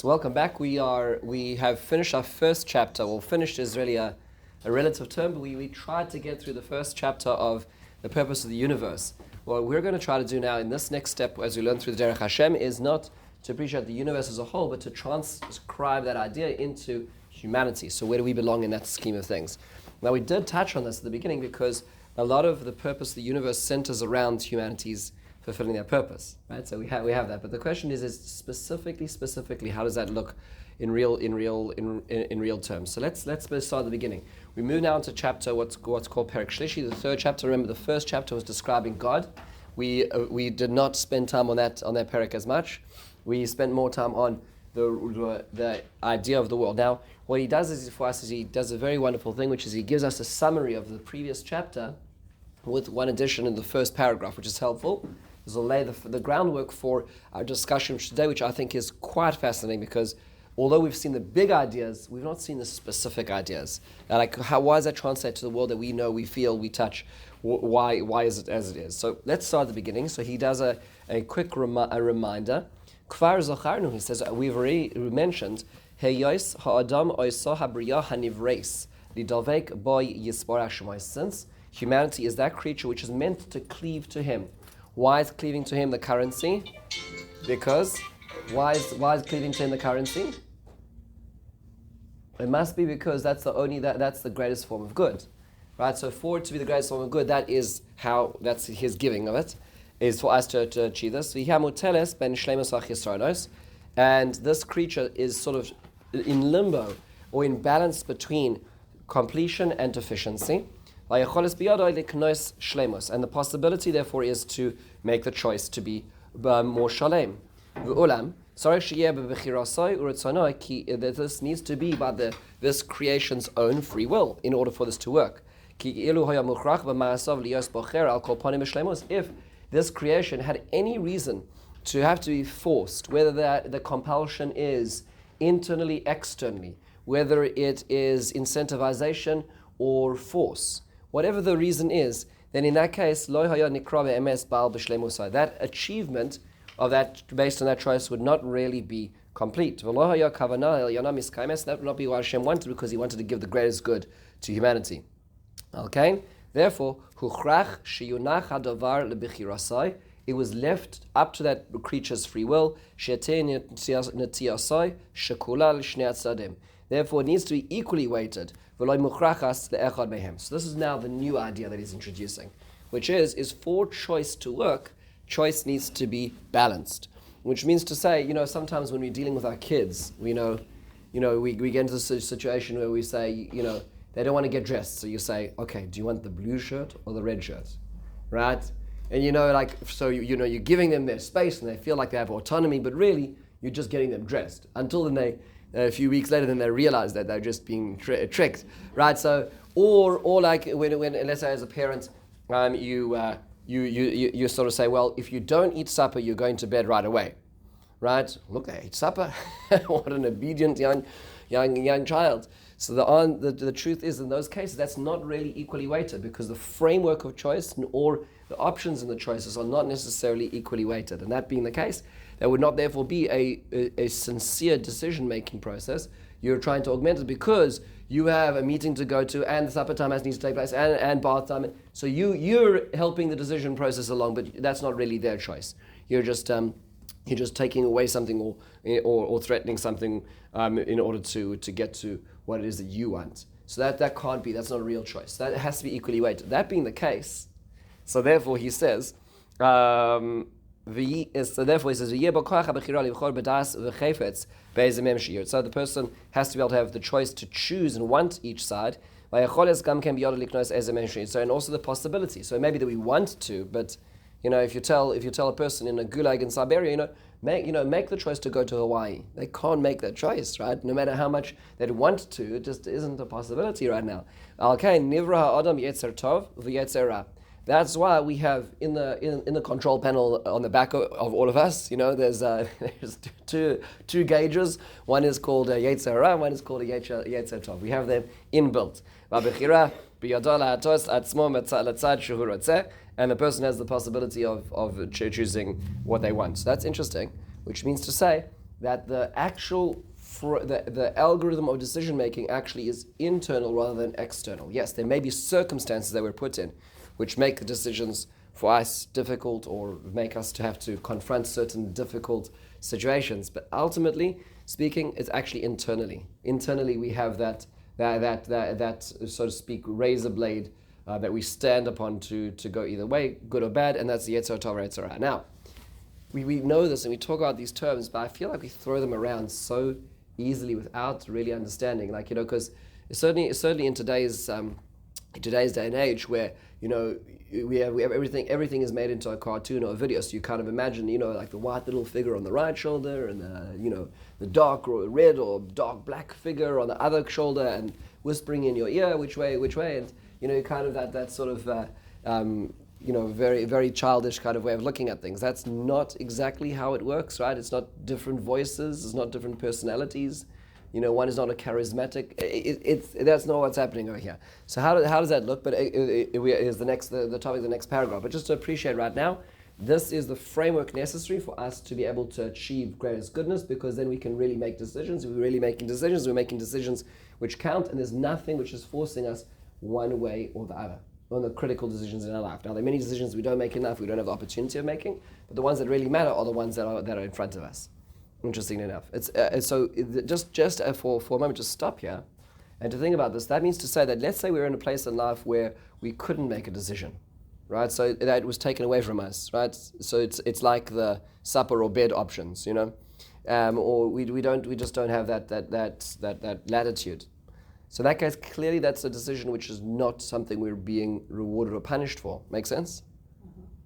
So welcome back. We have finished our first chapter. Well, finished is really a relative term, but we tried to get through the first chapter of the purpose of the universe. What we're going to try to do now in this next step, as we learn through the Derech Hashem, is not to appreciate the universe as a whole, but to transcribe that idea into humanity. So where do we belong in that scheme of things? Now, we did touch on this at the beginning because a lot of the purpose of the universe centers around humanity's fulfilling their purpose, right? So we have that. But the question is specifically, how does that look in real terms? So let's start at the beginning. We move now into chapter what's called Perek Shlishi, the third chapter. Remember, the first chapter was describing God. We did not spend time on that Perek as much. We spent more time on the idea of the world. Now, what he does is he does a very wonderful thing, which is he gives us a summary of the previous chapter with one addition in the first paragraph, which is helpful. This will lay the groundwork for our discussion today, which I think is quite fascinating because although we've seen the big ideas, we've not seen the specific ideas. Like, why does that translate to the world that we know, we feel, we touch? Why is it as it is? So let's start at the beginning. So he does a quick reminder. Kvar Zacharnu, he says, we've already mentioned, Heyos ha'adam oisa habriya hanivreis lidavek boy yispar hashemai, since humanity is that creature which is meant to cleave to him. Why is cleaving to him the currency? Because why is cleaving to him the currency? It must be because that's the greatest form of good, right? So for it to be the greatest form of good, that's his giving of it, is for us to achieve this. And this creature is sort of in limbo or in balance between completion and deficiency. And the possibility, therefore, is to make the choice to be more shalem. This needs to be by this creation's own free will in order for this to work. If this creation had any reason to have to be forced, whether the compulsion is internally, externally, whether it is incentivization or force, whatever the reason is, then in that case, that achievement of that, based on that choice, would not really be complete. That would not be what Hashem wanted, because he wanted to give the greatest good to humanity. Okay? Therefore, it was left up to that creature's free will. Therefore, it needs to be equally weighted. So this is now the new idea that he's introducing, which is for choice to work, choice needs to be balanced. Which means to say, sometimes when we're dealing with our kids, we get into this situation where we say, they don't want to get dressed. So you say, okay, do you want the blue shirt or the red shirt? Right? And you're giving them their space and they feel like they have autonomy, but really you're just getting them dressed. Until then a few weeks later, then they realize that they're just being tricked, right? So, or like when let's say as a parent, you sort of say, well, if you don't eat supper, you're going to bed right away, right? Look, they ate supper. What an obedient young child. So the truth is, in those cases, that's not really equally weighted, because the framework of choice or the options in the choices are not necessarily equally weighted. And that being the case, there would not therefore be a sincere decision-making process. You're trying to augment it because you have a meeting to go to, and the supper time needs to take place, and bath time. So you're helping the decision process along, but that's not really their choice. You're just taking away something or threatening something in order to get to what it is that you want. So that can't be. That's not a real choice. That has to be equally weighted. That being the case, so therefore he says. So therefore he says, so the person has to be able to have the choice to choose and want each side. So, and also the possibility. So maybe that we want to, but if you tell a person in a gulag in Siberia, make the choice to go to Hawaii. They can't make that choice, right? No matter how much they'd want to, it just isn't a possibility right now. Okay, nivra adam yetzer tov v'yetzer ra. That's why we have in the control panel on the back of all of us, there's two gauges. One is called a Yetzer Hara, one is called a Yetzer Tov. We have them inbuilt. And the person has the possibility of choosing what they want. So that's interesting, which means to say that the actual the algorithm of decision making actually is internal rather than external. Yes, there may be circumstances that we're put in which make the decisions for us difficult or make us to have to confront certain difficult situations, but ultimately speaking, it's actually internally. Internally, we have that so to speak razor blade that we stand upon to go either way, good or bad, and that's the Yetzer Tov or Yetzer Hara. Now, we know this and we talk about these terms, but I feel like we throw them around so easily without really understanding. Like, because certainly in today's day and age where, we have everything is made into a cartoon or a video. So you kind of imagine, like the white little figure on the right shoulder and the dark or red or dark black figure on the other shoulder and whispering in your ear, which way, and kind of that sort of very, very childish kind of way of looking at things. That's not exactly how it works, right? It's not different voices, it's not different personalities. One is not a charismatic. That's not what's happening over here. So how does that look? But is the topic of the next paragraph. But just to appreciate right now, this is the framework necessary for us to be able to achieve greatest goodness, because then we can really make decisions. If we're really making decisions, we're making decisions which count, and there's nothing which is forcing us one way or the other on the critical decisions in our life. Now, there are many decisions we don't make enough, we don't have the opportunity of making, but the ones that really matter are the ones that are in front of us. Interestingly enough, just for a moment, just stop here and to think about this. That means to say that let's say we're in a place in life where we couldn't make a decision, right? So that was taken away from us, right? So it's like the supper or bed options, or we just don't have that latitude. So in that case, clearly that's a decision which is not something we're being rewarded or punished for. Make sense?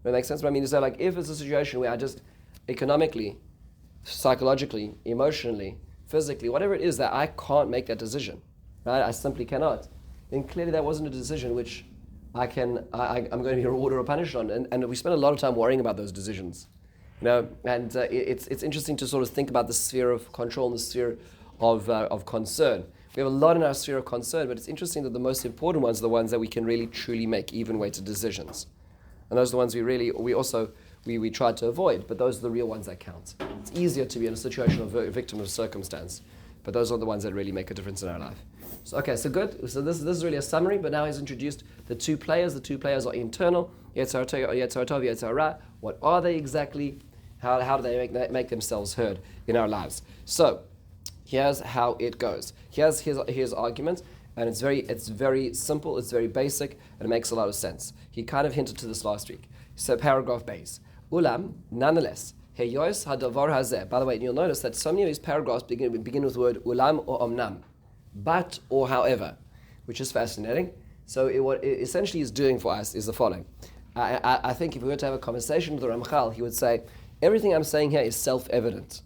That makes sense. But I mean, so like if it's a situation where I just economically, psychologically, emotionally, physically, whatever it is that I can't make that decision, right? I simply cannot. Then clearly that wasn't a decision which I'm going to be rewarded or punished on. And we spend a lot of time worrying about those decisions, and it's interesting to sort of think about the sphere of control and the sphere of concern. We have a lot in our sphere of concern, but it's interesting that the most important ones are the ones that we can really truly make even-weighted decisions. And those are the ones we try to avoid, but those are the real ones that count. It's easier to be in a situation of a victim of circumstance, but those are the ones that really make a difference in our life. So good. So this is really a summary, but now he's introduced the two players. The two players are internal, Yetzer Tov, Yetzer Hara. What are they exactly? How do they make themselves heard in our lives? So here's how it goes. Here's his argument, and it's very simple, it's very basic, and it makes a lot of sense. He kind of hinted to this last week. So paragraph base. Ulam, nonetheless, heyos hadavar hazeh. By the way, you'll notice that so many of these paragraphs begin with the word ulam or omnam, but or however, which is fascinating. So what it essentially is doing for us is the following. I think if we were to have a conversation with the Ramchal, he would say, everything I'm saying here is self-evident.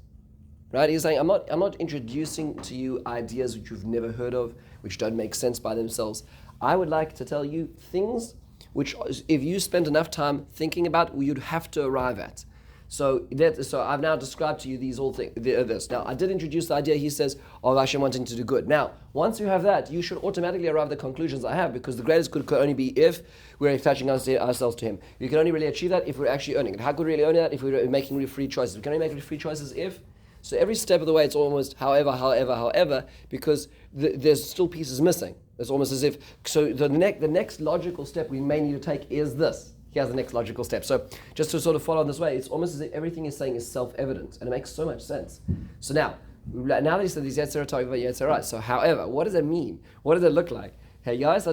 Right? He's saying, I'm not introducing to you ideas which you've never heard of, which don't make sense by themselves. I would like to tell you things which, if you spend enough time thinking about, you'd have to arrive at. So I've now described to you these all things. This. Now, I did introduce the idea, he says, of Hashem wanting to do good. Now, once you have that, you should automatically arrive at the conclusions I have, because the greatest good could only be if we're attaching ourselves to Him. You can only really achieve that if we're actually earning it. How could we really earn that? If we're making free choices. We can only make free choices if. So every step of the way, it's almost however, because there's still pieces missing. It's almost as if, so the next logical step we may need to take is this. Here's the next logical step. So just to sort of follow in this way, it's almost as if everything he's saying is self-evident, and it makes so much sense. So now that he said these Yetzer Tov, Yetzer Hara, so however, what does it mean? What does it look like? For this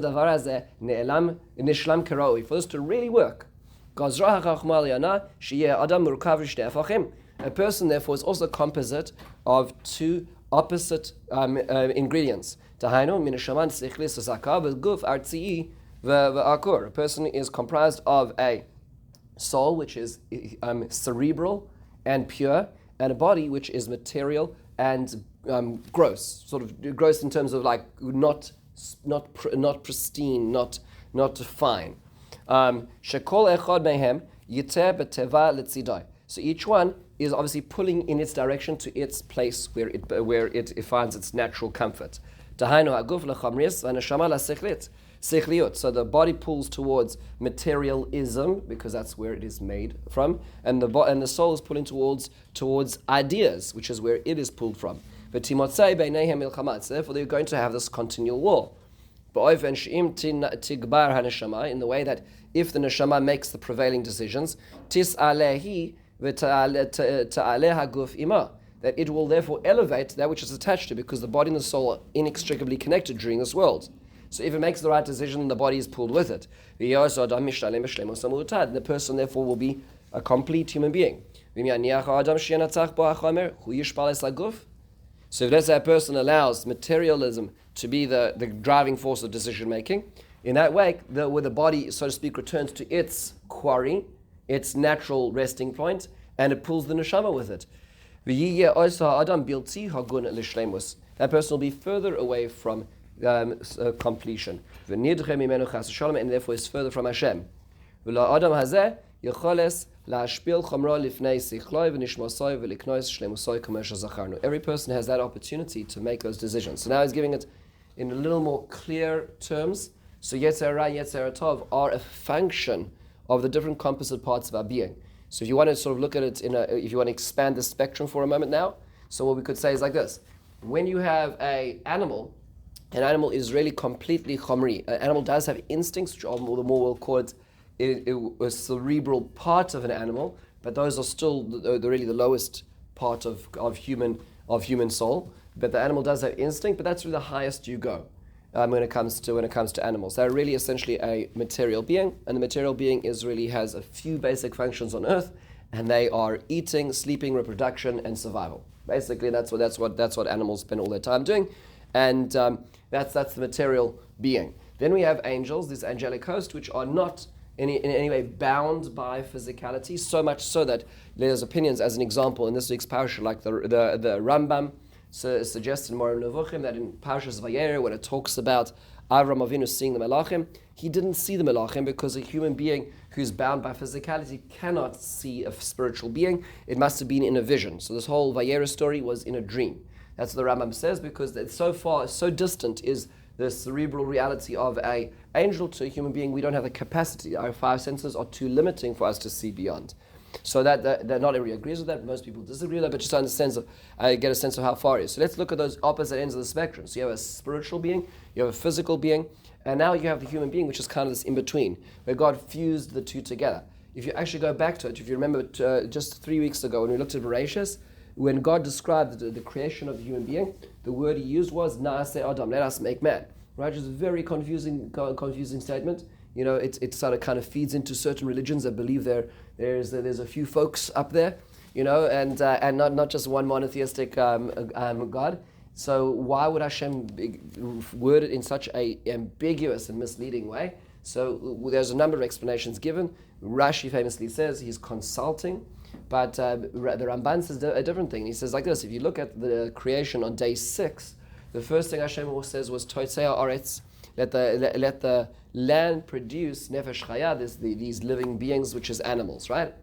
to really work, a person, therefore, is also composite of two opposite ingredients. A person is comprised of a soul, which is cerebral and pure, and a body, which is material and gross, sort of gross in terms of like not pristine, not fine. Shekol echad mehem yiteh b'teva letzidai. So each one is obviously pulling in its direction to its place where it finds its natural comfort. sechliut. So the body pulls towards materialism because that's where it is made from, and the soul is pulling towards ideas, which is where it is pulled from. But timotzei beineihem milchamat. Therefore, they're going to have this continual war. In the way that if the neshama makes the prevailing decisions, tis'alehi v'ta'aleh haguf ima, that it will therefore elevate that which is attached to it, because the body and the soul are inextricably connected during this world. So if it makes the right decision, the body is pulled with it. And the person therefore will be a complete human being. So if let's say a person allows materialism to be the driving force of decision making, in that way, where the body, so to speak, returns to its quarry, its natural resting point, and it pulls the neshama with it. That person will be further away from completion, and therefore is further from Hashem. Every person has that opportunity to make those decisions. So now he's giving it in a little more clear terms. So Yetzer Hara, Yetzer Tov are a function of the different composite parts of our being. So if you want to sort of look at it if you want to expand the spectrum for a moment now, so what we could say is like this: when you have an animal is really completely chomri. An animal does have instincts, which are the more we'll call it a cerebral part of an animal, but those are still really the lowest part of human soul. But the animal does have instinct, but that's really the highest you go when it comes to animals. They're really essentially a material being, and the material being has a few basic functions on earth, and they are eating, sleeping, reproduction, and survival. Basically, that's what animals spend all their time doing, and that's the material being. Then we have angels, this angelic host, which are not in any way bound by physicality, so much so that there's opinions, as an example, in this week's parasha, like the Rambam suggests in Moreh Nevuchim, that in Parashas Vayera, when it talks about Avram Avinu seeing the Melachim, he didn't see the Melachim because a human being who's bound by physicality cannot see a spiritual being. It must have been in a vision. So this whole Vayera story was in a dream. That's what the Rambam says, because it's so distant is the cerebral reality of an angel to a human being. We don't have the capacity. Our five senses are too limiting for us to see beyond. So that not everybody agrees with that. Most people disagree with that, but just get a sense of how far it is. So let's look at those opposite ends of the spectrum. So you have a spiritual being, you have a physical being, and now you have the human being, which is kind of this in-between, where God fused the two together. If you actually go back to it, if you remember just 3 weeks ago when we looked at Bereshis, when God described the creation of the human being, the word he used was Naaseh Adam, let us make man. Right? Which is a very confusing statement. You know, it sort of kind of feeds into certain religions that believe there's a few folks up there, you know, and not just one monotheistic God. So why would Hashem word it in such a ambiguous and misleading way? So there's a number of explanations given. Rashi famously says he's consulting. But the Ramban says a different thing. He says like this: if you look at the creation on day 6, the first thing Hashem says was Toitzei haaretz, let the land produce nefesh chaya, these living beings, which is animals, right?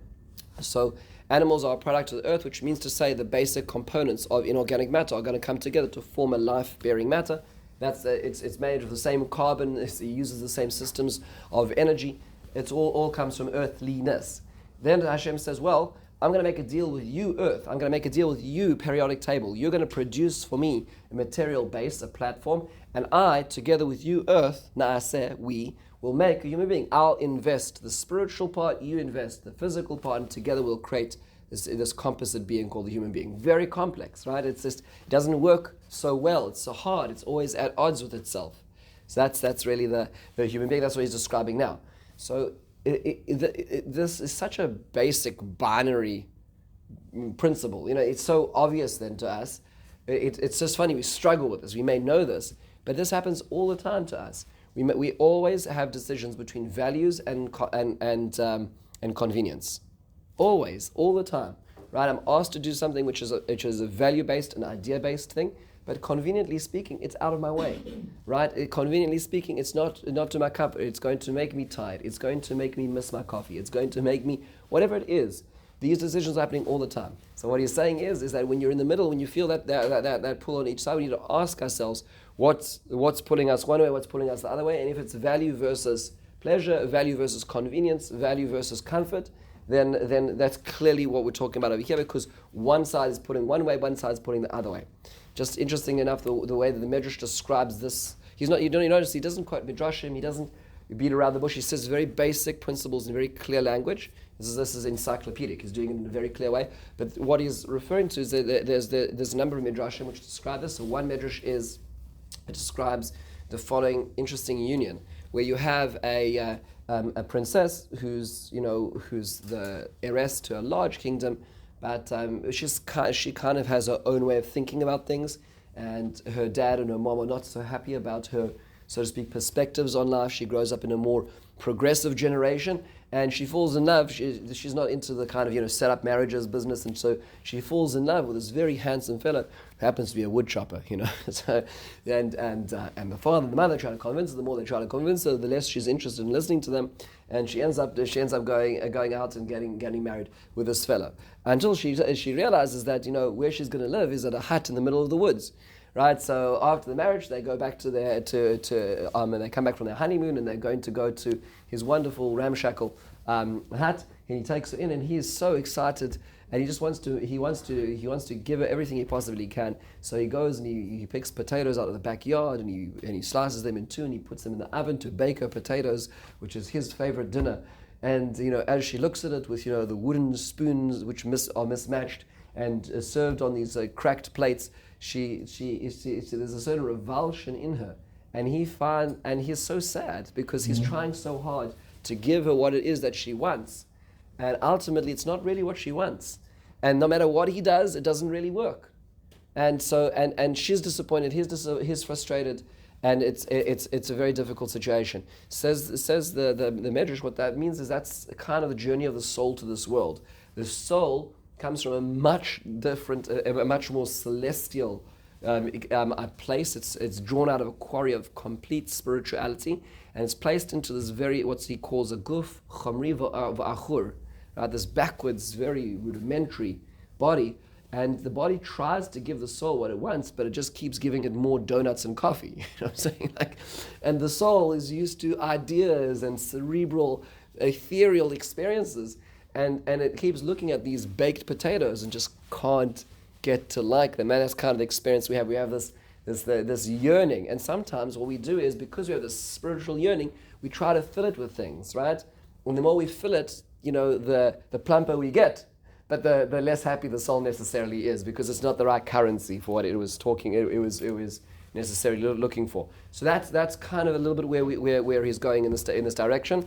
So animals are a product of the earth, which means to say the basic components of inorganic matter are going to come together to form a life-bearing matter. It's made of the same carbon. It uses the same systems of energy. It's all comes from earthliness. Then Hashem says, well, I'm going to make a deal with you, earth. I'm going to make a deal with you, periodic table. You're going to produce for me a material base, a platform, and I, together with you, earth, naaseh, we, will make a human being. I'll invest the spiritual part, you invest the physical part, and together we'll create this composite being called the human being. Very complex, right? It doesn't work so well. It's so hard. It's always at odds with itself. So that's really the human being. That's what he's describing now. So this is such a basic binary principle. You know, it's so obvious then to us. It's just funny. We struggle with this. We may know this, but this happens all the time to us. We always have decisions between values and convenience. Always, all the time. Right? I'm asked to do something which is a value-based, an idea-based thing. But conveniently speaking, it's out of my way, right? Conveniently speaking, it's not to my cup. It's going to make me tired. It's going to make me miss my coffee. It's going to make me, whatever it is. These decisions are happening all the time. So what he's saying is that when you're in the middle, when you feel that pull on each side, we need to ask ourselves what's pulling us one way, what's pulling us the other way, and if it's value versus pleasure, value versus convenience, value versus comfort, then that's clearly what we're talking about over here, because one side is pulling one way, one side is pulling the other way. Just interesting enough, the way that the Medrash describes this, you notice he doesn't quote Midrashim, he doesn't beat around the bush, he says very basic principles in very clear language. This is encyclopedic, he's doing it in a very clear way. But what he's referring to is that there's a number of Midrashim which describe this. So one Midrash it describes the following interesting union, where you have a princess who's the heiress to a large kingdom, but she kind of has her own way of thinking about things, and her dad and her mom are not so happy about her, so to speak, perspectives on life. She grows up in a more progressive generation, and she falls in love. She's not into the kind of set up marriages business, and so she falls in love with this very handsome fellow who happens to be a wood chopper. So and the father and the mother try to convince her. The more they try to convince her, the less she's interested in listening to them, and she ends up going out and getting married with this fellow, until she realizes that where she's going to live is at a hut in the middle of the woods. Right, so after the marriage, they go back and they come back from their honeymoon, and they're going to go to his wonderful ramshackle hut, and he takes her in, and he is so excited, and he just wants to give her everything he possibly can. So he goes and he picks potatoes out of the backyard, and he slices them in two, and he puts them in the oven to bake her potatoes, which is his favorite dinner. And as she looks at it with the wooden spoons which are mismatched and served on these cracked plates, there's a certain revulsion in her, and he's so sad because he's trying so hard to give her what it is that she wants, and ultimately it's not really what she wants, and no matter what he does, it doesn't really work, and so and she's disappointed, he's frustrated, and it's a very difficult situation. Says the Medrash, what that means is that's kind of the journey of the soul to this world. The soul comes from a much different, a much more celestial place. It's drawn out of a quarry of complete spirituality, and it's placed into this what he calls a guf chamri v'achur, this backwards, very rudimentary body, and the body tries to give the soul what it wants, but it just keeps giving it more donuts and coffee. You know what I'm saying? And the soul is used to ideas and cerebral, ethereal experiences. And it keeps looking at these baked potatoes and just can't get to like them. And that's kind of the experience we have. We have this yearning. And sometimes what we do is, because we have this spiritual yearning, we try to fill it with things, right? And the more we fill it, the plumper we get. But the less happy the soul necessarily is, because it's not the right currency for what it was necessarily looking for. So that's kind of a little bit where he's going in this direction.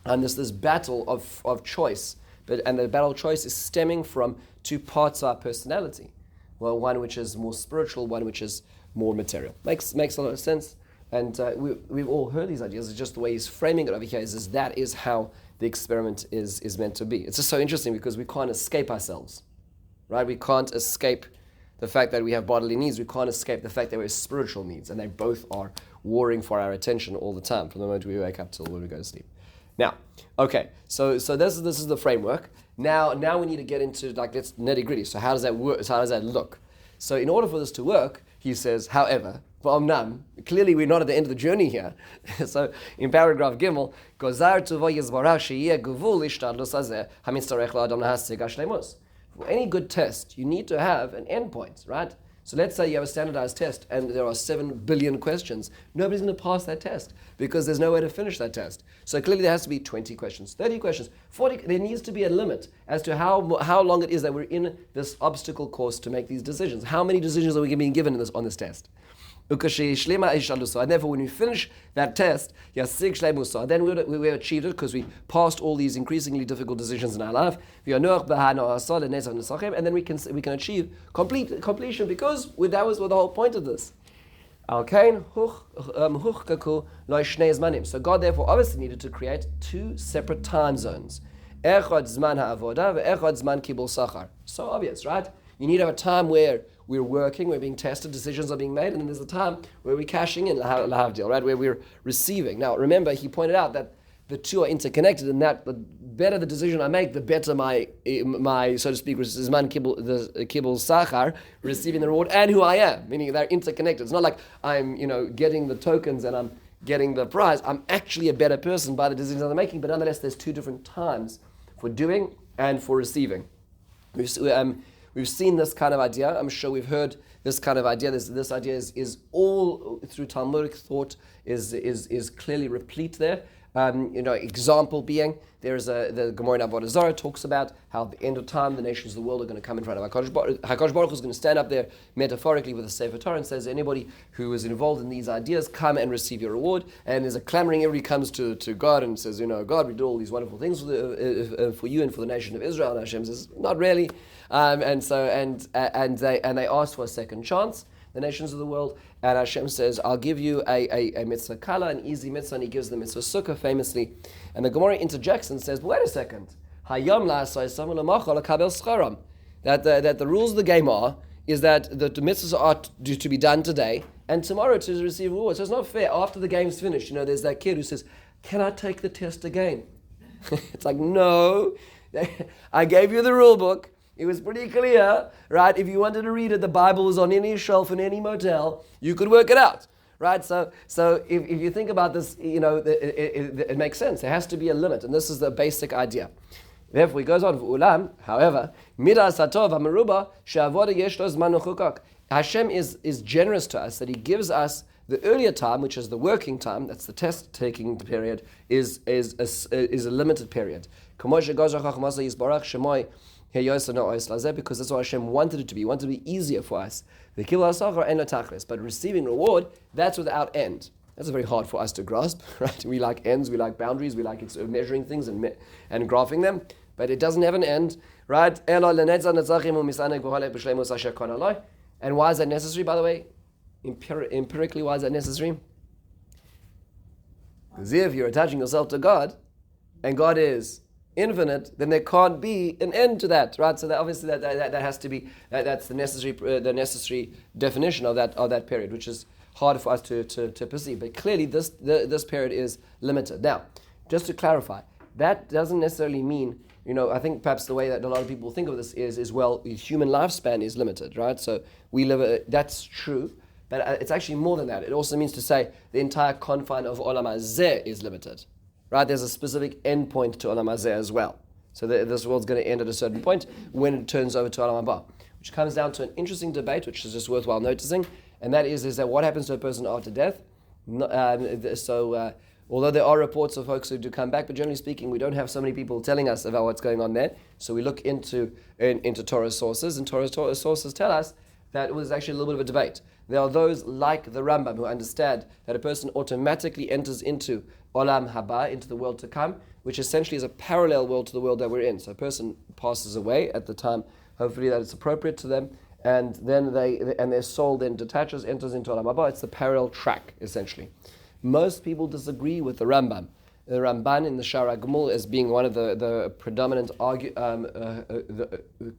And there's this battle of choice, and the battle of choice is stemming from two parts of our personality. Well, one which is more spiritual, one which is more material. Makes a lot of sense, and we've all heard these ideas. It's just the way he's framing it over here is that is how the experiment is meant to be. It's just so interesting because we can't escape ourselves, right? We can't escape the fact that we have bodily needs. We can't escape the fact that we have spiritual needs, and they both are warring for our attention all the time, from the moment we wake up till when we go to sleep. Now, okay, so this is the framework. Now we need to get into let's nitty gritty. So how does that work? So how does that look? So in order for this to work, he says, however, clearly we're not at the end of the journey here. So in paragraph Gimel, for any good test, you need to have an endpoint, right? So let's say you have a standardized test and there are 7 billion questions. Nobody's going to pass that test because there's no way to finish that test. So clearly there has to be 20 questions, 30 questions, 40. There needs to be a limit as to how long it is that we're in this obstacle course to make these decisions. How many decisions are we being given on this test? And therefore, when we finish that test, then we achieved it because we passed all these increasingly difficult decisions in our life. And then we can achieve completion, because that was the whole point of this. So God therefore obviously needed to create 2 separate time zones. So obvious, right? You need to have a time where we're working, we're being tested, decisions are being made, and then there's a time where we're cashing in, lahavdil, right, where we're receiving. Now, remember, he pointed out that the two are interconnected, and that the better the decision I make, the better my so to speak, Zman Kibbul Sachar, receiving the reward, and who I am, meaning they're interconnected. It's not like I'm, getting the tokens and I'm getting the prize. I'm actually a better person by the decisions I'm making, but nonetheless, there's two different times for doing and for receiving. We've seen this kind of idea. I'm sure we've heard this kind of idea. This idea is all through Talmudic thought is clearly replete there. Example being, the Gemara in Avodah Zarah talks about how at the end of time the nations of the world are going to come in front of HaKadosh Baruch Hu is going to stand up there metaphorically with a Sefer Torah and says, anybody who is involved in these ideas, come and receive your reward. And there's a clamoring, everybody comes to God and says, God, we did all these wonderful things for you and for the nation of Israel. And Hashem says, not really. And they ask for a second chance, the nations of the world, and Hashem says, I'll give you a mitzvah kala, an easy mitzvah, and he gives the mitzvah sukkah famously. And the Gemara interjects and says, but wait a second, hayom that the rules of the game is that the mitzvahs are to be done today, and tomorrow to receive reward. So it's not fair. After the game's finished, there's that kid who says, can I take the test again? It's like, no, I gave you the rule book. It was pretty clear, right? If you wanted to read it, the Bible was on any shelf in any motel. You could work it out, right? So if you think about this, it makes sense. There has to be a limit, and this is the basic idea. Therefore, he goes on, however, Hashem is generous to us, that he gives us the earlier time, which is the working time, that's the test-taking period, is a limited period. Because that's what Hashem wanted it to be. He wanted it to be easier for us. But receiving reward, that's without end. That's very hard for us to grasp, right? We like ends, we like boundaries, we like measuring things and graphing them, but it doesn't have an end, right? And why is that necessary, by the way? Empirically, why is that necessary? Because if you're attaching yourself to God, and God is infinite, then there can't be an end to that, right? So that obviously that has to be that's the necessary definition of that period, which is hard for us to perceive. But clearly, this period is limited. Now, just to clarify, that doesn't necessarily mean, I think perhaps the way that a lot of people think of this is well, the human lifespan is limited, right? So we live. That's true, but it's actually more than that. It also means to say the entire confine of Olam Hazeh is limited. Right, there's a specific end point to Olam Hazeh as well. So this world's going to end at a certain point when it turns over to Olam Haba, which comes down to an interesting debate, which is just worthwhile noticing, and that is that what happens to a person after death? Although there are reports of folks who do come back, but generally speaking, we don't have so many people telling us about what's going on there. So we look into Torah sources, and Torah sources tell us that it was actually a little bit of a debate. There are those like the Rambam who understand that a person automatically enters into Olam Haba, into the world to come, which essentially is a parallel world to the world that we're in. So a person passes away at the time, hopefully that it's appropriate to them, and then their soul then detaches, enters into Olam Haba. It's the parallel track, essentially. Most people disagree with the Rambam. The Ramban in the Shiur HaGemul as being one of the predominant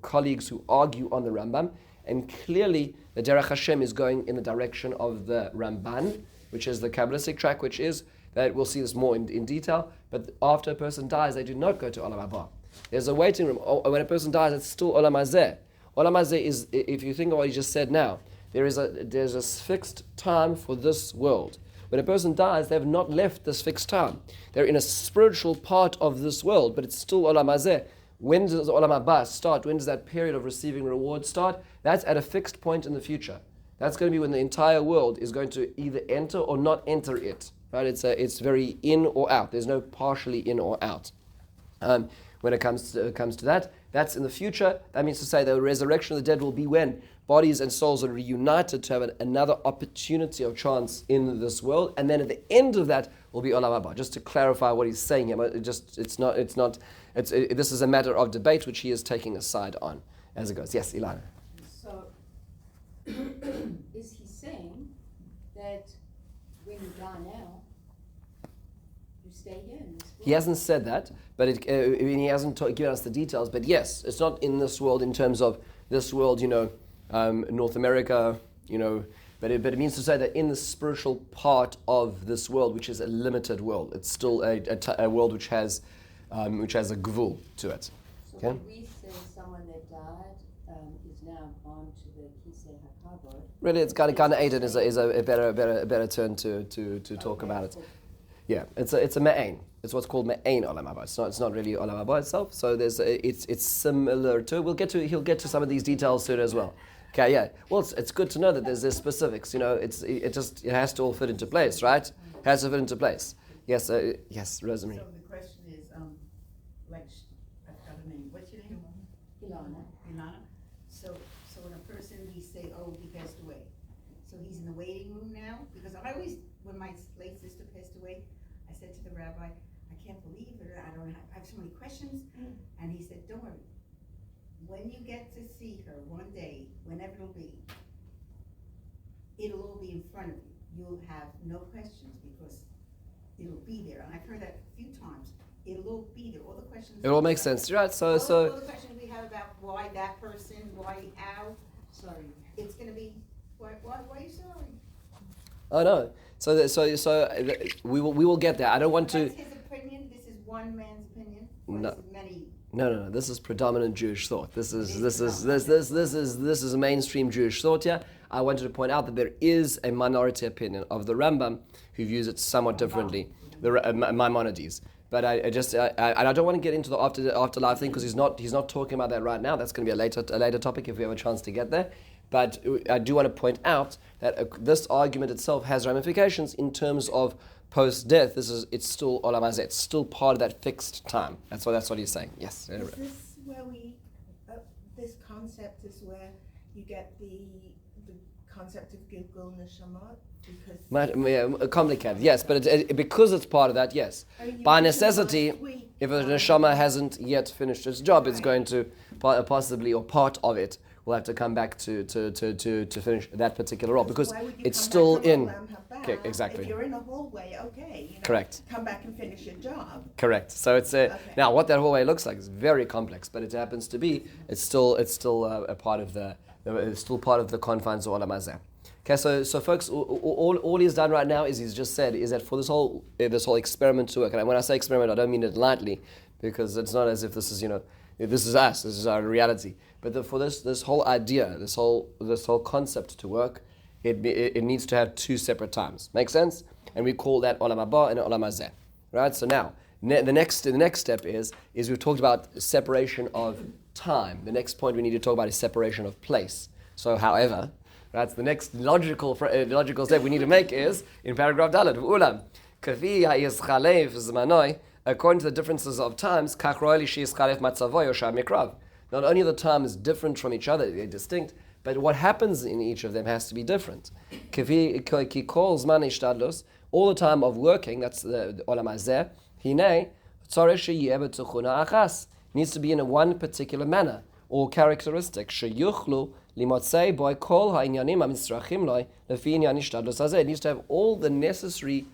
colleagues who argue on the Rambam, and clearly the Derech Hashem is going in the direction of the Ramban, which is the Kabbalistic track, which is that we'll see this more in detail, but after a person dies, they do not go to Olam Haba. There's a waiting room. When a person dies, it's still Olam Hazeh. Olam Hazeh is, if you think of what you just said now, there's a fixed time for this world. When a person dies, they have not left this fixed time. They're in a spiritual part of this world, but it's still Olam Hazeh. When does Olam Haba start? When does that period of receiving reward start? That's at a fixed point in the future. That's going to be when the entire world is going to either enter or not enter it. Right? It's very in or out. There's no partially in or out. When it comes to that, that's in the future. That means to say the resurrection of the dead will be when bodies and souls are reunited to have another opportunity of chance in this world, and then at the end of that will be Olam Haba. Just to clarify what he's saying here, this is a matter of debate which he is taking a side on as it goes. Yes, Ilana. So, is he saying that when you die now, you stay here in this world? He hasn't said that, but he hasn't given us the details. But yes, it's not in this world in terms of this world, North America, But it means to say that in the spiritual part of this world, which is a limited world, it's still a world which has a gvul to it. So Okay? when we say someone that died is now gone to the Kisei HaKavod. Really, it's Gan Eden is a better term to talk about it. Yeah, it's a me'ain. It's what's called me'ain olam haba. It's not really olam haba itself. So it's similar to. He'll get to some of these details soon as well. Okay, yeah. Well, it's good to know that there's specifics. You know, it has to all fit into place, right? It has to fit into place. Yes, yes, Rosemary. So the question is, I've got a name. What's your name? Ilana. So when a person, we say, oh, he passed away. So he's in the waiting room now? Because when my late sister passed away, I said to the rabbi, I can't believe it. I have so many questions. And he said, don't worry. When you get to see her one day, whenever it'll all be in front of you. You'll have no questions because it'll be there. And I've heard that a few times. It'll all be there. All the questions. It all makes sense, right? All the questions we have about why that person, why, how. Sorry. It's going to be, why are you sorry? Oh no. So we will get there. I don't want to. That's his opinion. This is one man's opinion. No. This is many. No. This is predominant Jewish thought. This is mainstream Jewish thought here. I wanted to point out that there is a minority opinion of the Rambam who views it somewhat differently, the Maimonides. But I don't want to get into the afterlife thing because he's not talking about that right now. That's going to be a later topic if we have a chance to get there. But I do want to point out that this argument itself has ramifications in terms of post-death. It's still olam hazeh. It's still part of that fixed time. That's what he's saying. Yes. Is this where this concept is where you get the concept of Gilgul Neshamot? Because complicated, yes, but because it's part of that, yes. By necessity, if a neshama hasn't yet finished its job, it's going to possibly, or part of it, will have to come back to finish that particular role because it's still in. Okay, exactly. If you're in a hallway, okay, correct. Come back and finish your job. Correct. So it's now what that hallway looks like is very complex, but it happens to be it's still a part of it's still part of the confines of olam hazeh. Okay, so folks, all he's done right now is he's just said is that for this whole experiment to work, and when I say experiment, I don't mean it lightly, because it's not as if this is this is us, this is our reality. But for this whole idea, this whole concept to work, it needs to have two separate times. Make sense? And we call that olam haba and olam hazeh. Right? So now the next step is we've talked about separation of time. The next point we need to talk about is separation of place. So, however, that's the next logical step we need to make is in paragraph Dalet. Ulam, kafi hayischalev zmanoi. According to the differences of times, kach ro'eli sheyischalev matzavoy or mikrav. Not only the time is different from each other, they're distinct, but what happens in each of them has to be different. Kafi ki kol zman ishtadlos, all the time of working, that's the olam hazeh. Hinei tzarech sheyeh b'tuchuna achas. Needs to be in one particular manner or characteristic. Sheyuchlu limotzei boy kol ha'inyanim ha'mitzrachim loy lefi inyan ishtadlos hazeh. It needs to have all the necessary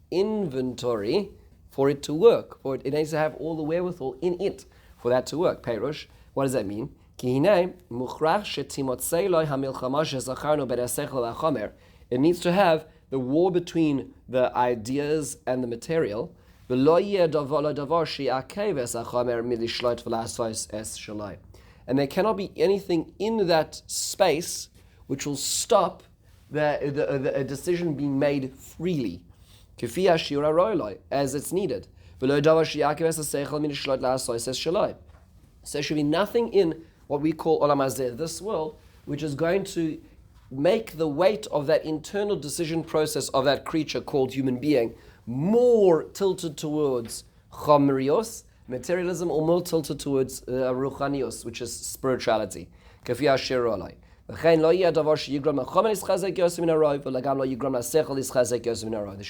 inventory for it to work. It needs to have all the wherewithal in it for that to work. Perush, what does that mean? Ki hinei muchrach shetimotzei loy ha'milchama shezacharnu b'dasechel ha'chomer. It needs to have the war between the ideas and the material. And there cannot be anything in that space which will stop a decision being made freely, as it's needed. So there should be nothing in what we call olam hazeh, this world, which is going to make the weight of that internal decision process of that creature called human being more tilted towards chomrios, materialism, or more tilted towards ruchanios, which is spirituality. There should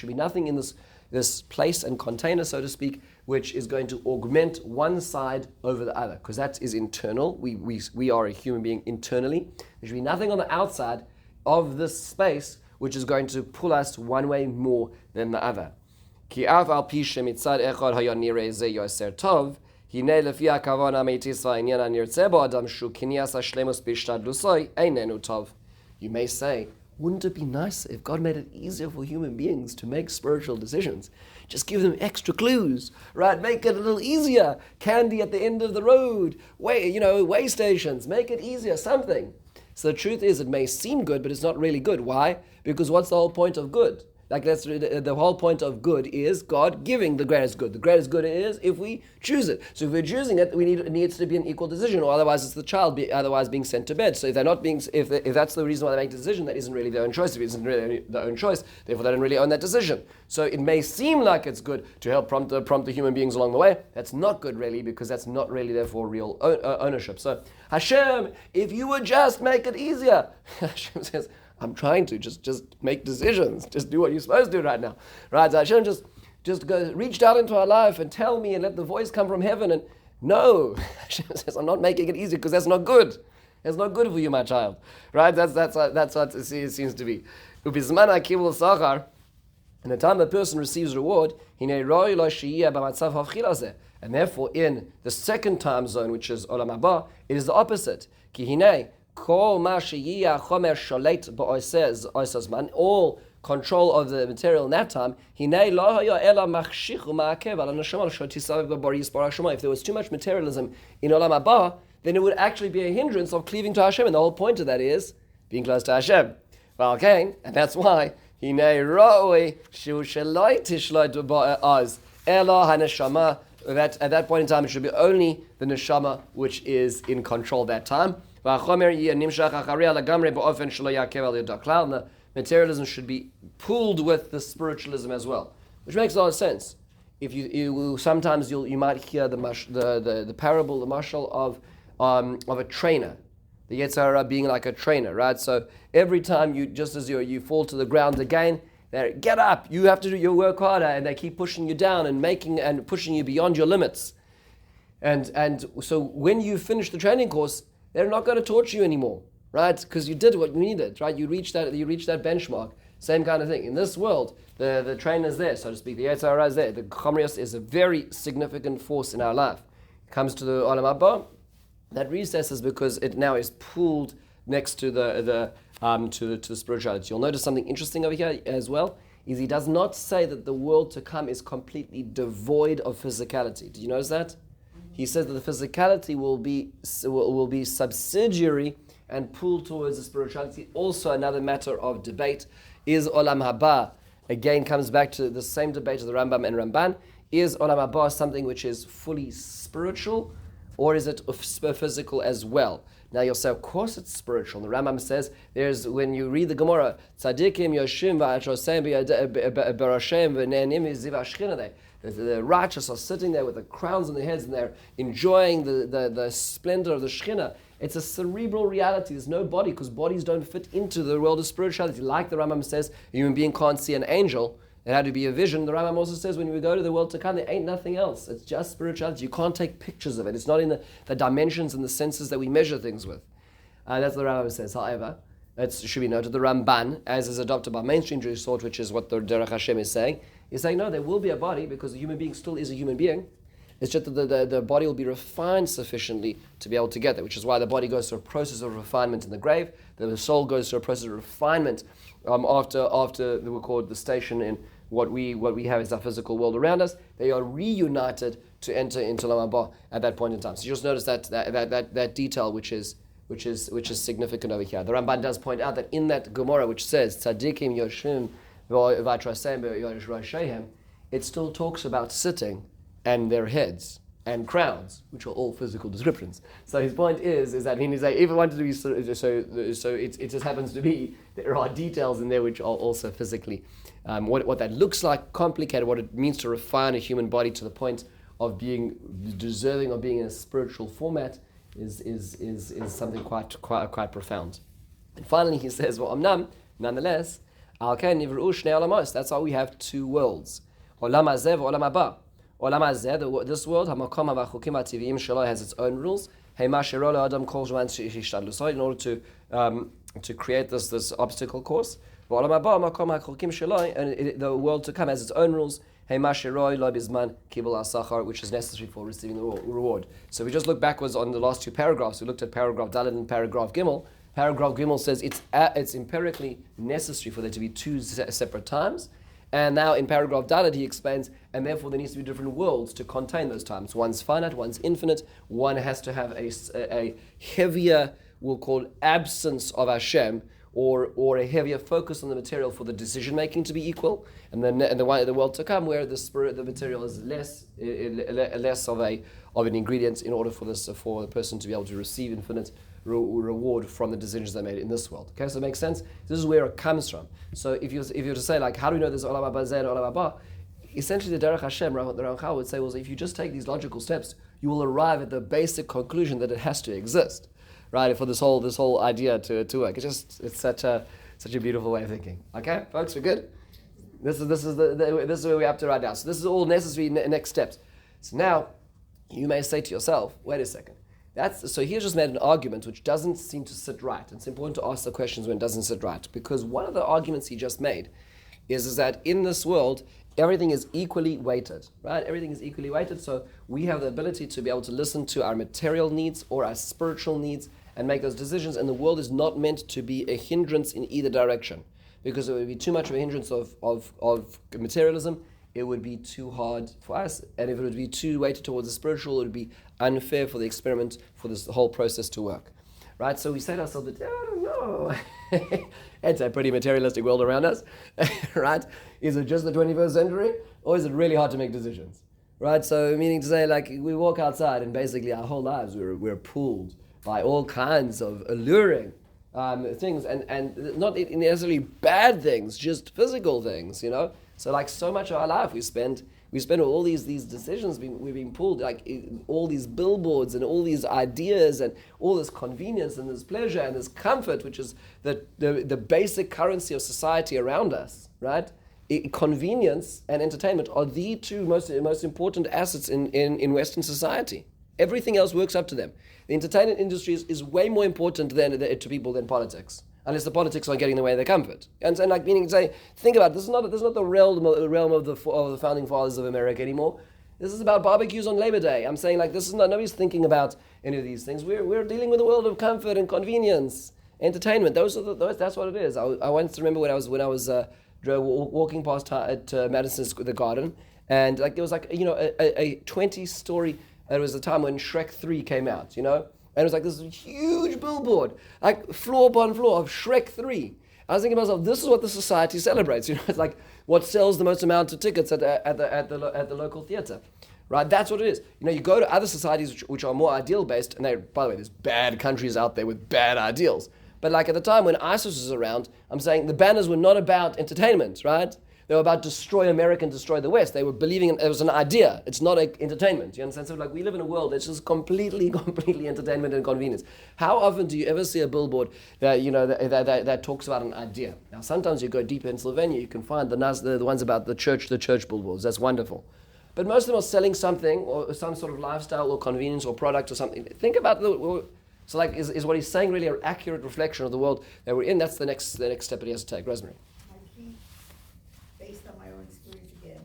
be nothing in this place and container, so to speak, which is going to augment one side over the other, because that is internal. We are a human being internally. There should be nothing on the outside of this space which is going to pull us one way more than the other. Ki av al pi shemitzad echad haya nireh ze yoser tov, hine lefi hakavon ha'meitis va'inyan ha'nirtzeh bo adam shu kinias ha'shlemus b'ishtadlusoi einenu tov. You may say, wouldn't it be nicer if God made it easier for human beings to make spiritual decisions? Just give them extra clues, right? Make it a little easier. Candy at the end of the road, way stations, make it easier, something. So the truth is, it may seem good, but it's not really good. Why? Because what's the whole point of good? Like that's the whole point of good is God giving the greatest good. The greatest good is if we choose it. So if we're choosing it, it needs to be an equal decision, or otherwise it's the child otherwise being sent to bed. So if they're not being, if that's the reason why they make the decision, that isn't really their own choice. If it isn't really their own choice, therefore they don't really own that decision. So it may seem like it's good to help prompt the human beings along the way. That's not good really, because that's not really therefore real ownership. So Hashem, if you would just make it easier, Hashem says, I'm trying to just make decisions. Just do what you're supposed to do right now. Right? So Hashem just go, reach down into our life and tell me and let the voice come from heaven. And no, Hashem says, I'm not making it easy because that's not good. It's not good for you, my child. Right? That's what it seems to be. In the time the person receives reward, and therefore in the second time zone, which is Olam Haba, it is the opposite. All control of the material in that time, if there was too much materialism in Olam Haba, then it would actually be a hindrance of cleaving to Hashem, and the whole point of that is being close to Hashem. Well, okay, and that's why at that point in time, it should be only the neshama which is in control that time. The materialism should be pulled with the spiritualism as well, which makes a lot of sense. If you sometimes you might hear the parable, the mashal of a trainer, the Yetzer Hara being like a trainer, right? So every time you fall to the ground again, they get up. You have to do your work harder, and they keep pushing you down and pushing you beyond your limits. And so when you finish the training course, they're not going to torture you anymore, right? Because you did what you needed, right? You reached that benchmark. Same kind of thing. In this world, the trainer's there, so to speak. The Yetzer Hara is there. The Chomrius is a very significant force in our life. It comes to the Olam Haba, that recesses because it now is pulled next to the spirituality. You'll notice something interesting over here as well, is he does not say that the world to come is completely devoid of physicality. Did you notice that? He says that the physicality will be subsidiary and pulled towards the spirituality. Also another matter of debate is Olam Haba. Again, comes back to the same debate of the Rambam and Ramban. Is Olam Haba something which is fully spiritual, or is it physical as well? Now you'll say, of course it's spiritual. The Rambam says, when you read the Gemara, Tzadikim Yoshim V'Atrosem B'Rashem V'Ne'anim Ziv Ashchinadeh. The righteous are sitting there with the crowns on their heads, and they're enjoying the splendor of the Shekhinah. It's a cerebral reality. There's no body, because bodies don't fit into the world of spirituality. Like the Rambam says, a human being can't see an angel. It had to be a vision. The Rambam also says when we go to the world to come, there ain't nothing else. It's just spirituality. You can't take pictures of it. It's not in the dimensions and the senses that we measure things with. That's what the Rambam says. However, it should be noted, the Ramban, as is adopted by mainstream Jewish thought, which is what the Derech Hashem is saying no, there will be a body, because the human being still is a human being. It's just that the body will be refined sufficiently to be able to get there, which is why the body goes through a process of refinement in the grave. The soul goes through a process of refinement after we call the station in what we have is our physical world around us. They are reunited to enter into Olam Haba at that point in time. So you just notice that detail, which is significant over here. The Ramban does point out that in that Gemara, which says Tzadikim Yoshim V'Atrosem B'Rashem, it still talks about sitting and their heads and crowns, which are all physical descriptions. So his point is that if it wanted to be so it just happens to be there are details in there which are also physically what that looks like, complicated, what it means to refine a human body to the point of being deserving of being in a spiritual format is something quite profound. And finally, he says, "Well, nonetheless, that's why we have two worlds, Olam Hazeh v'Olam Haba. Olam Hazeh, this world, Hamakom HaVachukim HaTiviyim Shelo, has its own rules. In order to create this obstacle course, Olam Haba Hamakom HaVachukim Shelo, and the world to come has its own rules. Which is necessary for receiving the reward. So we just look backwards on the last two paragraphs. We looked at paragraph Dalet and paragraph Gimel. Paragraph Gimel says it's empirically necessary for there to be two separate times. And now in paragraph Dalet he explains, and therefore there needs to be different worlds to contain those times. One's finite, one's infinite. One has to have a heavier, we'll call absence of Hashem, or a heavier focus on the material for the decision making to be equal, and then the world to come where the material is less of an ingredient in order for the person to be able to receive infinite reward from the decisions they made in this world. Okay, so it makes sense. This is where it comes from. So if you're to say like, how do we know there's olam haba and olam haba? Essentially, the Derech Hashem, the Ramchal would say, well, if you just take these logical steps, you will arrive at the basic conclusion that it has to exist, right? For this whole idea to work. It's such a beautiful way of thinking. Okay, folks, we're good. This is where we're up to right now. So this is all necessary next steps. So now you may say to yourself, wait a second. So he just made an argument which doesn't seem to sit right. It's important to ask the questions when it doesn't sit right, because one of the arguments he just made is that in this world, everything is equally weighted, right? Everything is equally weighted, so we have the ability to be able to listen to our material needs or our spiritual needs and make those decisions, and the world is not meant to be a hindrance in either direction, because it would be too much of a hindrance of materialism. It would be too hard for us, and if it would be too weighted towards the spiritual, it would be unfair for the experiment, for this whole process to work, right? So we say to ourselves, I don't know. It's a pretty materialistic world around us, right? Is it just the 21st century, or is it really hard to make decisions, right? So meaning to say, like, we walk outside, and basically our whole lives we're pulled by all kinds of alluring things, and not necessarily bad things, just physical things, So like so much of our life we spend all these decisions, we're being pulled, like all these billboards and all these ideas and all this convenience and this pleasure and this comfort, which is the basic currency of society around us, right? Convenience and entertainment are the two most important assets in Western society. Everything else works up to them. The entertainment industry is way more important to people than politics, unless the politics are getting in the way of their comfort. And so, like, meaning to say, think about it, this is not the realm of the founding fathers of America anymore. This is about barbecues on Labor Day. I'm saying, like, this is not, nobody's thinking about any of these things. We're dealing with a world of comfort and convenience, entertainment. That's what it is. I once remember when I was walking past at Madison Square Garden, and like there was like a 20-story. It was the time when Shrek 3 came out, and it was like this huge billboard, like floor upon floor of Shrek 3. I was thinking to myself, this is what the society celebrates. It's like what sells the most amount of tickets at the local theater, right? That's what it is. You go to other societies which are more ideal based, and by the way, there's bad countries out there with bad ideals. But like at the time when ISIS was around, I'm saying the banners were not about entertainment, right? They were about destroy America and destroy the West. They were believing it was an idea. It's not entertainment. You understand? So like we live in a world that's just completely entertainment and convenience. How often do you ever see a billboard that talks about an idea? Now sometimes you go deep in Pennsylvania, you can find the ones about the church billboards. That's wonderful. But most of them are selling something or some sort of lifestyle or convenience or product or something. Think about so like is what he's saying really an accurate reflection of the world that we're in? That's the next step that he has to take. Rosemary. Based on my own experience again,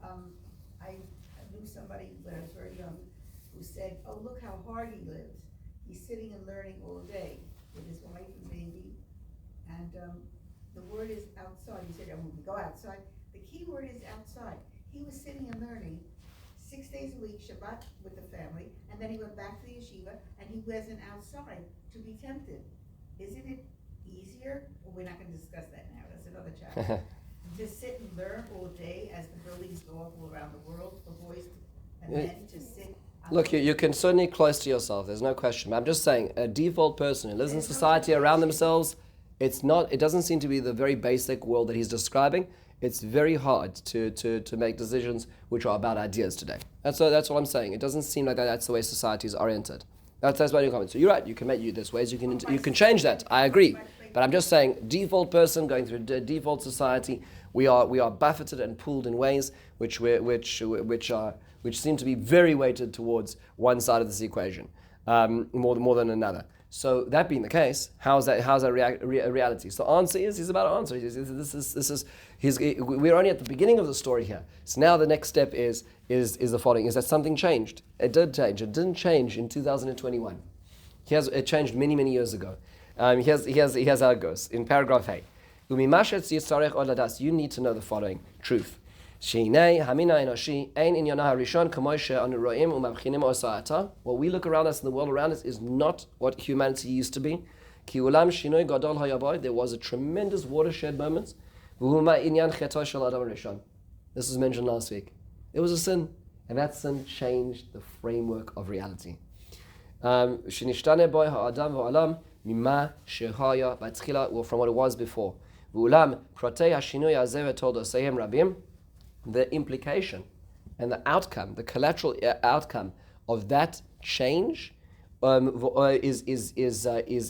I knew somebody when I was very young who said, oh, look how hard he lives. He's sitting and learning all day with his wife and baby. And the word is outside. He said, I'm going to go outside. The key word is outside. He was sitting and learning 6 days a week, Shabbat with the family, and then he went back to the yeshiva, and he wasn't outside to be tempted. Isn't it easier? Well, we're not going to discuss that now. That's another chapter. To sit and learn all day as the buildings go up all around the world for boys and men to sit. Look, you can certainly close to yourself. There's no question. But I'm just saying, a default person who lives in society around themselves, it doesn't seem to be the very basic world that he's describing. It's very hard to make decisions which are about ideas today. That's what I'm saying. It doesn't seem like that's the way society is oriented. That's my comment. So you're right. You can make there's ways you can change that. I agree. But I'm just saying, default person going through a default society, we are buffeted and pulled in ways which seem to be very weighted towards one side of this equation, more than another. So that being the case, how's that reality? So answer is he's about to answer. We're only at the beginning of the story here. So now the next step is the following: is that something changed? It did change. It didn't change in 2021. It changed many years ago. Here's how it goes. In paragraph A. You need to know the following truth. What we look around us in the world around us is not what humanity used to be. There was a tremendous watershed moment. This was mentioned last week. There was a sin, and that sin changed the framework of reality. Well, from what it was before. The implication and the outcome, the collateral outcome of that change is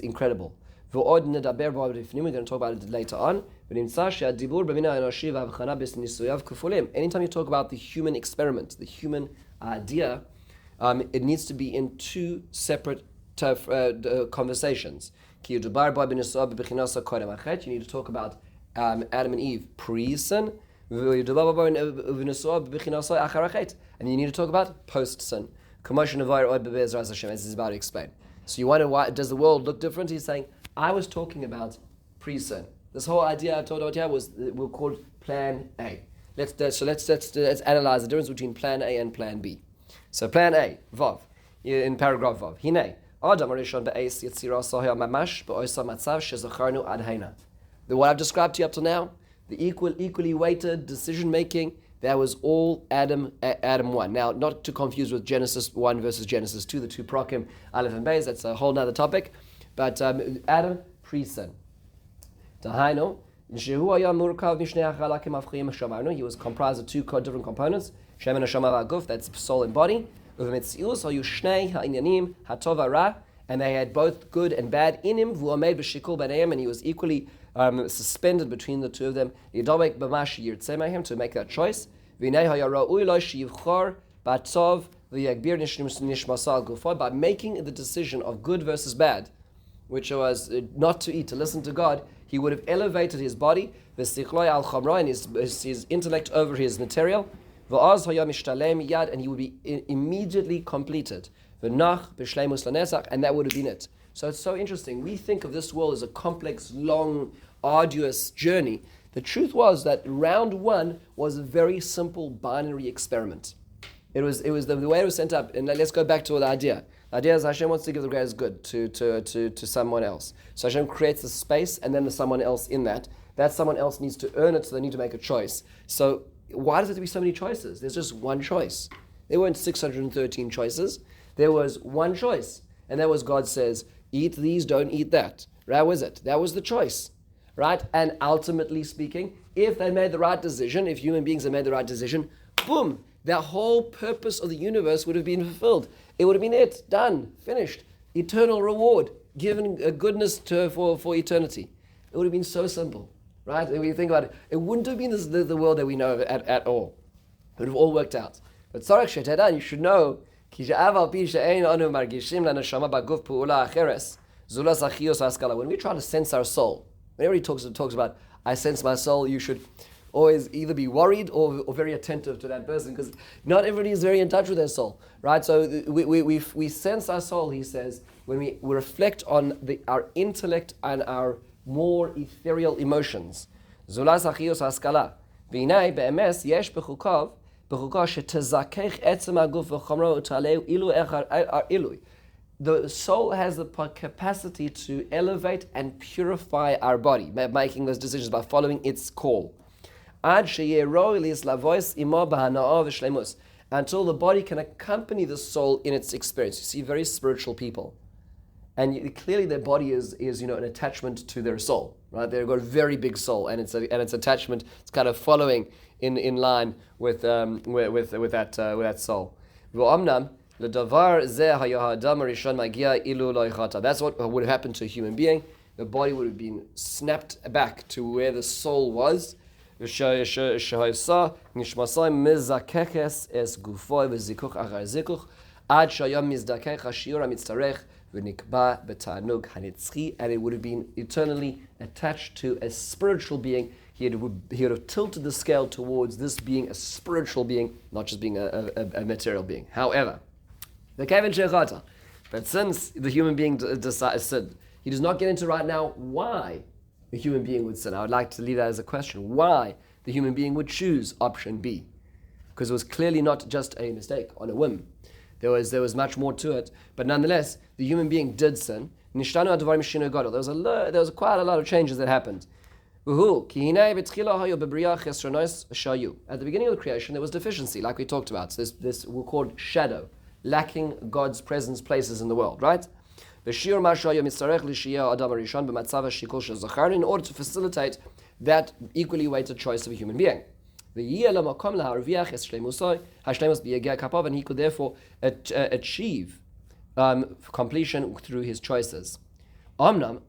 incredible. We're going to talk about it later on. Anytime you talk about the human experiment, the human idea, it needs to be in two separate conversations. You need to talk about Adam and Eve pre-sin, and you need to talk about post-sin. As is about to explain. So you wonder, why does the world look different? He's saying, I was talking about pre-sin. This whole idea I told about here we're called Plan A. Let's analyze the difference between Plan A and Plan B. So Plan A, Vav, in paragraph Vav. Hine, Adam Arishon be'es Yetzirah Sohya Mamash be'osa matzav shezacharnu ad heina. What I've described to you up to now, the equally weighted decision making, that was all Adam 1. Now, not to confuse with Genesis 1 versus Genesis 2, the two prokim, Aleph and Beis, that's a whole other topic. But Adam, pre-sin. Dahainu, he was comprised of two different components, Shem and Neshama v'Aguf, that's soul and body, and they had both good and bad in him, and he was equally suspended between the two of them, to make that choice. By making the decision of good versus bad, which was not to eat, to listen to God, he would have elevated his body, and his intellect over his material, and he would be immediately completed. And that would have been it. So it's so interesting. We think of this world as a complex, long, arduous journey. The truth was that round one was a very simple binary experiment. It was the way it was sent up. And let's go back to the idea. The idea is Hashem wants to give the greatest good to someone else. So Hashem creates the space and then there's someone else in that. That someone else needs to earn it, so they need to make a choice. So why does it have to be so many choices? There's just one choice. There weren't 613 choices. There was one choice. And that was God says, eat these, don't eat that. That was it. That was the choice. Right? And ultimately speaking, if they made the right decision, if human beings had made the right decision, boom, the whole purpose of the universe would have been fulfilled. It would have been it, done, finished. Eternal reward, given goodness for eternity. It would have been so simple. Right? When you think about it, it wouldn't have been the world that we know at all. It would have all worked out. But Tzarech Shetedan, you should know, when we try to sense our soul, when everybody talks about, I sense my soul, you should always either be worried or very attentive to that person, because not everybody is very in touch with their soul, right? So we sense our soul, he says, when we reflect on our intellect and our more ethereal emotions. The soul has the capacity to elevate and purify our body by making those decisions, by following its call. Until the body can accompany the soul in its experience. You see very spiritual people. And clearly their body is an attachment to their soul. Right? They've got a very big soul, and its attachment, it's kind of following in line with that soul. That's what would have happened to a human being. The body would have been snapped back to where the soul was. And it would have been eternally attached to a spiritual being. He would have tilted the scale towards this being a spiritual being, not just being a material being. However, but since the human being decided, He does not get into right now why the human being would sin. I would like to leave that as a question. Why the human being would choose option B. Because it was clearly not just a mistake on a whim. There was much more to it. But nonetheless, the human being did sin. There was quite a lot of changes that happened. At the beginning of the creation, there was deficiency, like we talked about. So this we'll call shadow, lacking God's presence places in the world, right? In order to facilitate that equally weighted choice of a human being. And he could therefore achieve completion through his choices. Then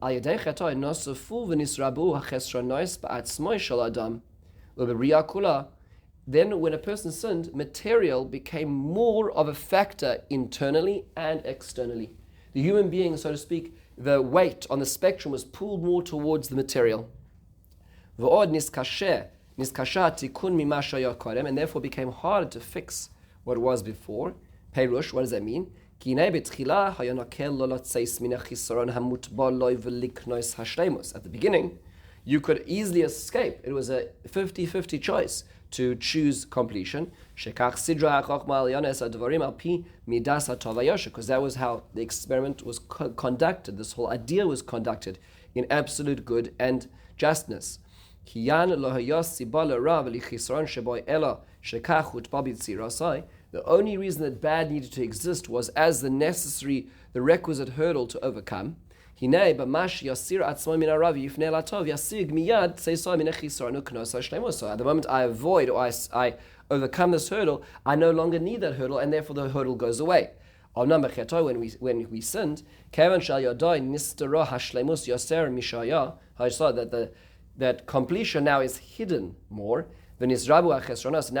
when a person sinned, material became more of a factor internally and externally. The human being, so to speak, the weight on the spectrum was pulled more towards the material. And therefore became harder to fix what was before. Perush, what does that mean? At the beginning, you could easily escape. It was a 50-50 choice to choose completion. Because that was how the experiment was conducted. This whole idea was conducted in absolute good and justness. The only reason that bad needed to exist was as the requisite hurdle to overcome. At the moment I avoid or I overcome this hurdle, I no longer need that hurdle, and therefore the hurdle goes away. When we sinned, that completion now is hidden more. Now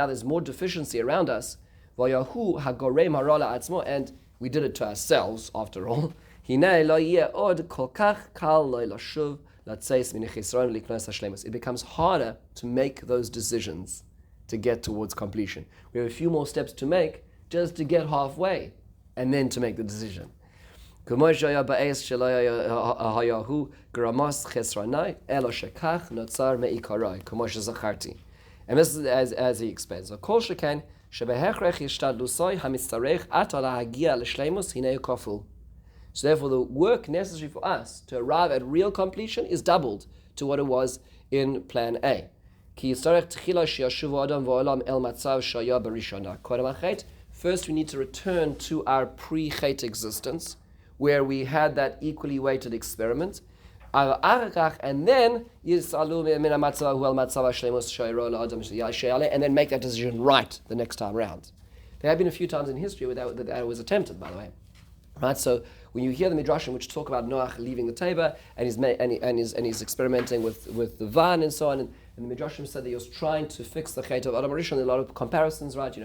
there's more deficiency around us. And we did it to ourselves, after all. It becomes harder to make those decisions to get towards completion. We have a few more steps to make just to get halfway and then to make the decision. And this is as he explains. So therefore the work necessary for us to arrive at real completion is doubled to what it was in plan A. First we need to return to our pre-chet existence, where we had that equally weighted experiment. And then and then make that decision right the next time around. There have been a few times in history where that was attempted, by the way. Right? So when you hear the midrashim which talk about Noach leaving the Teva and he's experimenting with the van and so on, and the midrashim said that he was trying to fix the chet of Adam Rishon. There are a lot of comparisons, right?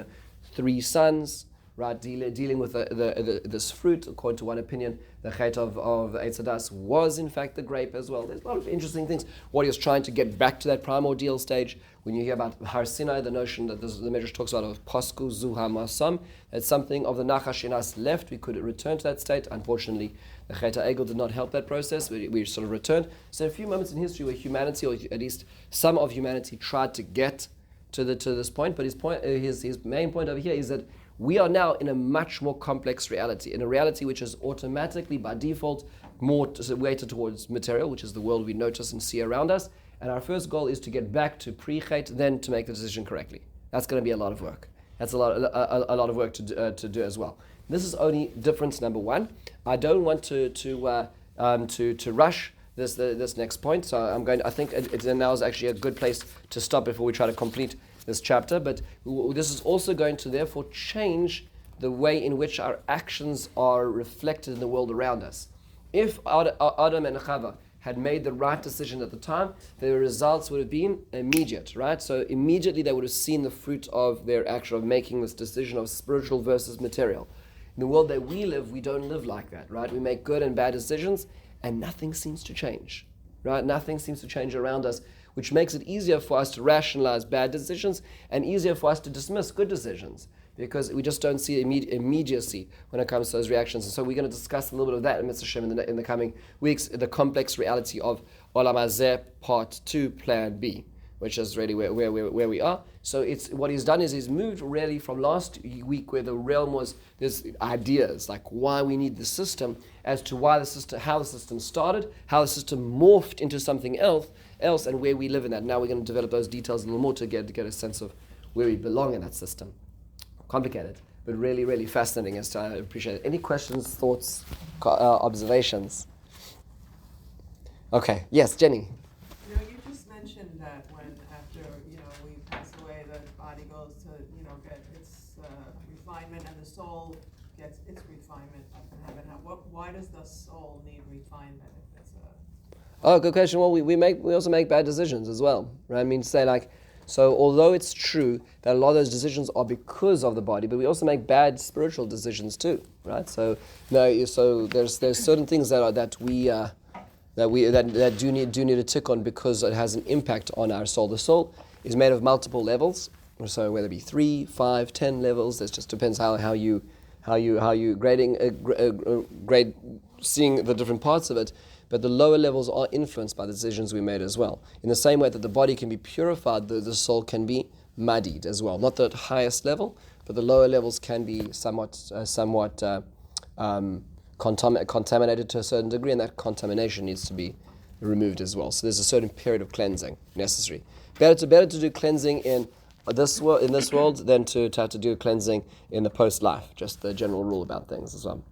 3 sons, right? Dealing with this fruit. According to one opinion, the chet of Eitz Hadas was in fact the grape as well. There's a lot of interesting things. What he was trying to get back to that primordial stage. When you hear about Har Sinai, the notion that the Midrash talks about of Pasku Zuha Masam, that something of the Nachash in us left, we could return to that state. Unfortunately, the Chet HaEgel did not help that process. We sort of returned. So a few moments in history where humanity, or at least some of humanity, tried to get to this point. But his main point over here is that we are now in a much more complex reality, in a reality which is automatically, by default, more weighted towards material, which is the world we notice and see around us. And our first goal is to get back to pre-chet, then to make the decision correctly. That's going to be a lot of work. That's a lot of work to do as well. This is only difference number 1. I don't want to rush this next point, so I think it now is actually a good place to stop before we try to complete this chapter. But this is also going to therefore change the way in which our actions are reflected in the world around us. If Adam and Chava had made the right decision at the time, the results would have been immediate, right? So immediately they would have seen the fruit of their action of making this decision of spiritual versus material. In the world that we live, we don't live like that, right? We make good and bad decisions, and nothing seems to change, right? Nothing seems to change around us, which makes it easier for us to rationalize bad decisions and easier for us to dismiss good decisions. because we just don't see immediacy when it comes to those reactions. And so we're going to discuss a little bit of that in Mitzvah Shem in the coming weeks, the complex reality of Olam Hazeh Part 2, Plan B, which is really where we are. So it's what he's done is he's moved really from last week where the realm was there's ideas like why we need the system as to why the system, how the system started, how the system morphed into something else, and where we live in that. Now we're going to develop those details a little more to get a sense of where we belong in that system. Complicated, but really, really fascinating. I appreciate it. Any questions, thoughts, observations? Okay. Yes, Jenny. You just mentioned that when after we pass away, the body goes to get its refinement, and the soul gets its refinement up in heaven. Why does the soul need refinement? If it's good question. Well, we also make bad decisions as well, right? I mean, so although it's true that a lot of those decisions are because of the body, but we also make bad spiritual decisions too, right? So there's certain things that do need to tick on because it has an impact on our soul. The soul is made of multiple levels, so whether it be 3, 5, 10 levels, it just depends how you grade seeing the different parts of it. But the lower levels are influenced by the decisions we made as well. In the same way that the body can be purified, the soul can be muddied as well. Not the highest level, but the lower levels can be somewhat contaminated to a certain degree, and that contamination needs to be removed as well. So there's a certain period of cleansing necessary. Better to do cleansing in this world than to have to do cleansing in the post-life. Just the general rule about things as well.